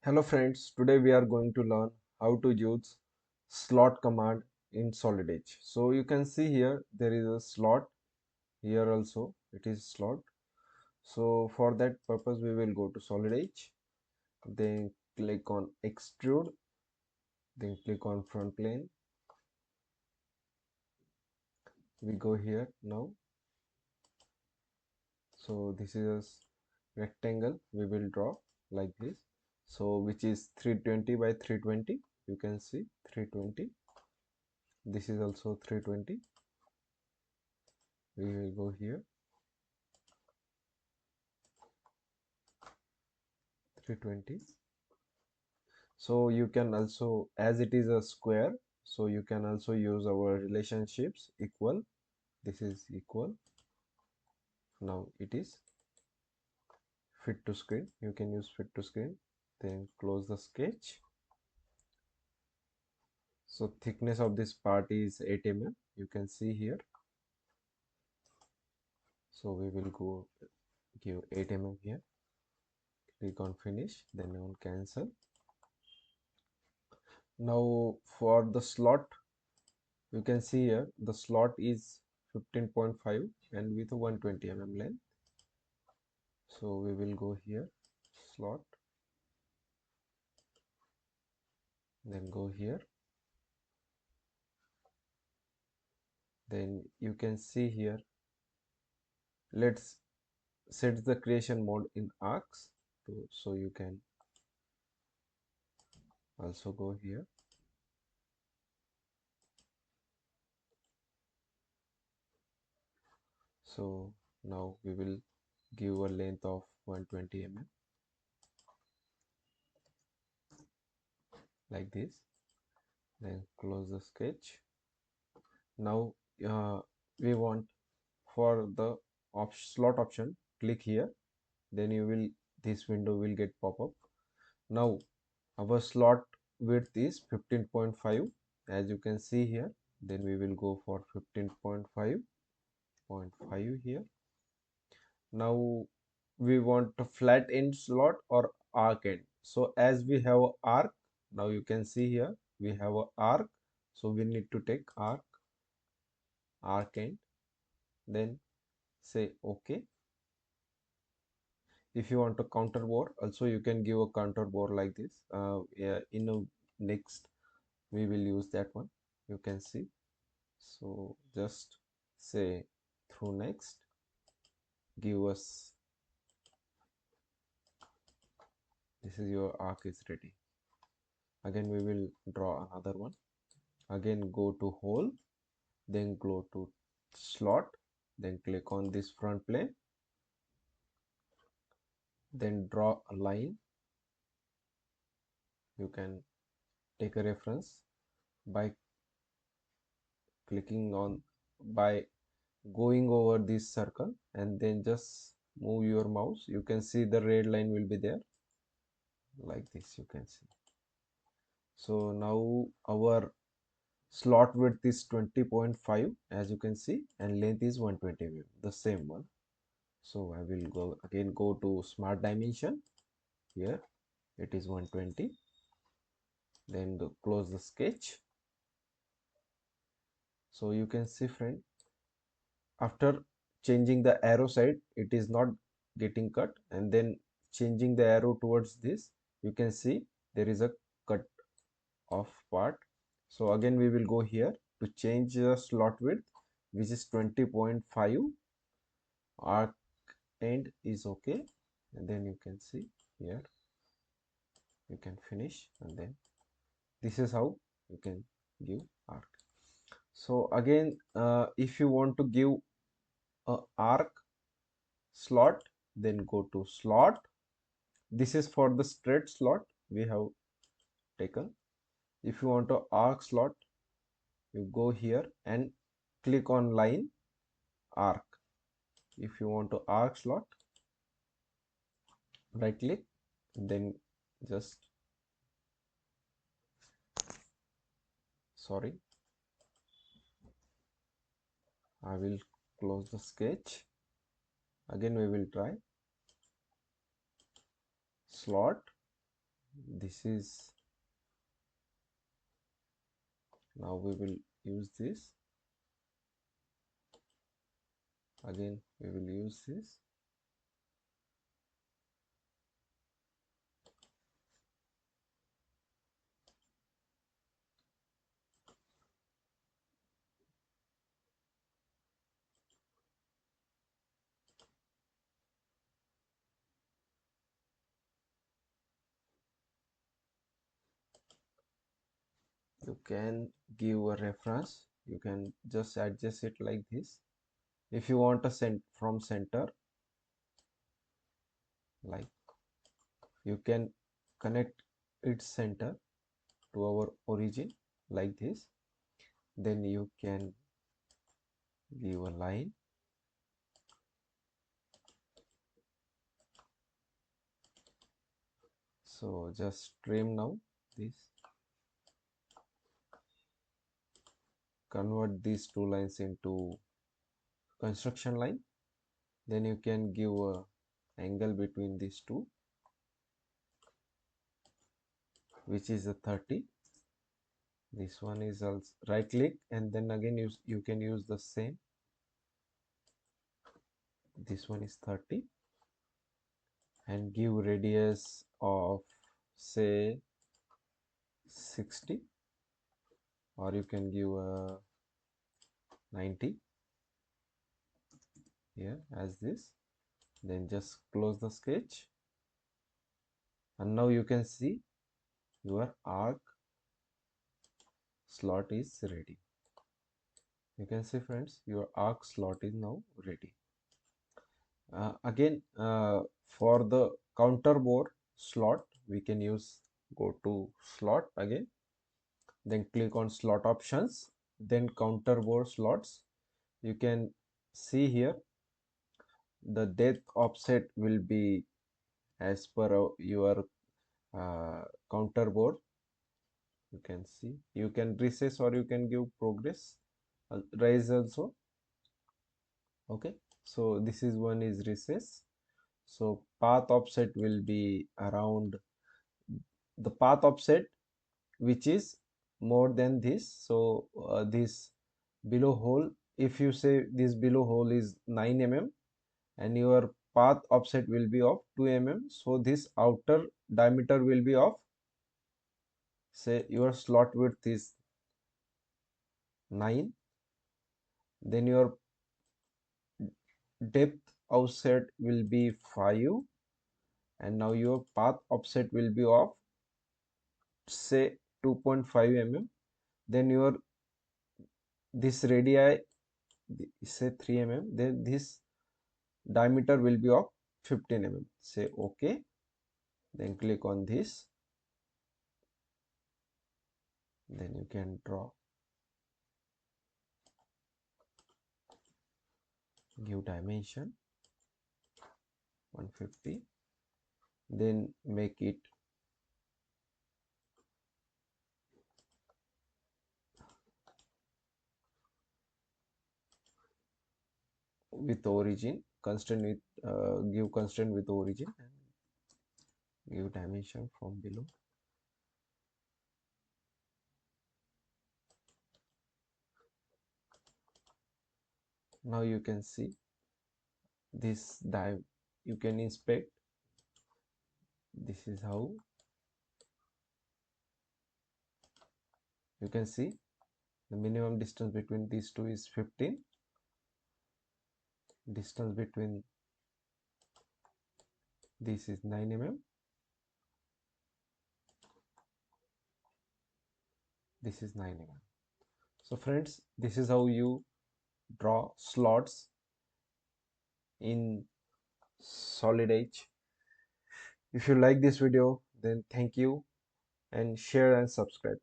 Hello friends, today we are going to learn how to use slot command in Solid Edge. So you can see here there is a slot, here also it is slot. So for that purpose we will go to Solid Edge, then click on extrude, then click on front plane. We go here now. So this is a rectangle we will draw like this. So which is 320 by 320, you can see 320. This is also 320. We will go here 320. So you can also, as it is a square, so you can also use our relationships equal. This is equal. Now it is fit to screen. You can use fit to screen, then close the sketch. So thickness of this part is 8 mm, you can see here. So we will go give 8 mm here, click on finish, then on cancel. Now for the slot, you can see here the slot is 15.5 and with 120 mm length. So we will go here, slot, then go here. Then you can see here, let's set the creation mode in arcs. So you can also go here. So now we will give a length of 120 mm like this. Then close the sketch. Now we want for the slot option, click here, then you will, this window will get pop up. Now our slot width is 15.5, as you can see here. Then we will go for 15.5 here. Now we want a flat end slot or arc end. So as we have a arc, now you can see here we have a arc, so we need to take arc end, then say okay. If you want a counterbore, also you can give a counterbore like this. Yeah, in a next we will use that one, you can see. So just say through next, give us, this is your arc is ready. Again we will draw another one. Again go to hole, then go to slot, then click on this front plane, then draw a line. You can take a reference by clicking on, by going over this circle, and then just move your mouse. You can see the red line will be there like this, you can see. So now our slot width is 20.5, as you can see, and length is 120 mm, the same one. So I will go to smart dimension. Here it is 120. Then close the sketch. So you can see friend, after changing the arrow side, it is not getting cut, and then changing the arrow towards this, you can see there is a cut off part. So again we will go here to change the slot width, which is 20.5. Arc end is okay, and then you can see here you can finish, and then this is how you can give arc. So again if you want to give a arc slot, then go to slot. This is for the straight slot we have taken. If you want to arc slot, you go here and click on line arc. If you want to arc slot, right click, then just, sorry, I will close the sketch. Again we will try slot, This is, now we will use this. Again we will use this. You can give a reference, you can just adjust it like this. If you want a from center, like, you can connect its center to our origin like this. Then you can give a line. So just trim now this, convert these two lines into construction line. Then you can give a angle between these two, which is a 30. This one is also right click, and then again you can use the same. This one is 30, and give radius of say 60, or you can give a 90 here as this. Then just close the sketch, and now you can see your arc slot is ready. You can see friends, your arc slot is now ready. Again, for the counterbore slot, we can use, go to slot again, then click on slot options, then counterbore slots. You can see here the depth offset will be as per your counterbore. You can see, you can recess or you can give progress rise also. Okay, so this is one is recess. So path offset will be around the path offset which is more than this. So this below hole, if you say this below hole is 9 mm and your path offset will be of 2 mm, so this outer diameter will be of, say your slot width is 9, then your depth offset will be 5, and now your path offset will be of say 2.5 mm. Then your this radii say 3 mm, then this diameter will be of 15 mm. Say okay, then click on this, then you can draw, give dimension 150, then make it with origin constraint, with give constraint with origin, and give dimension from below. Now you can see this dive, you can inspect. This is how you can see the minimum distance between these two is 15. Distance between this is 9 mm. This is 9 mm. So friends, this is how you draw slots in Solid Edge. If you like this video, then thank you, and share and subscribe.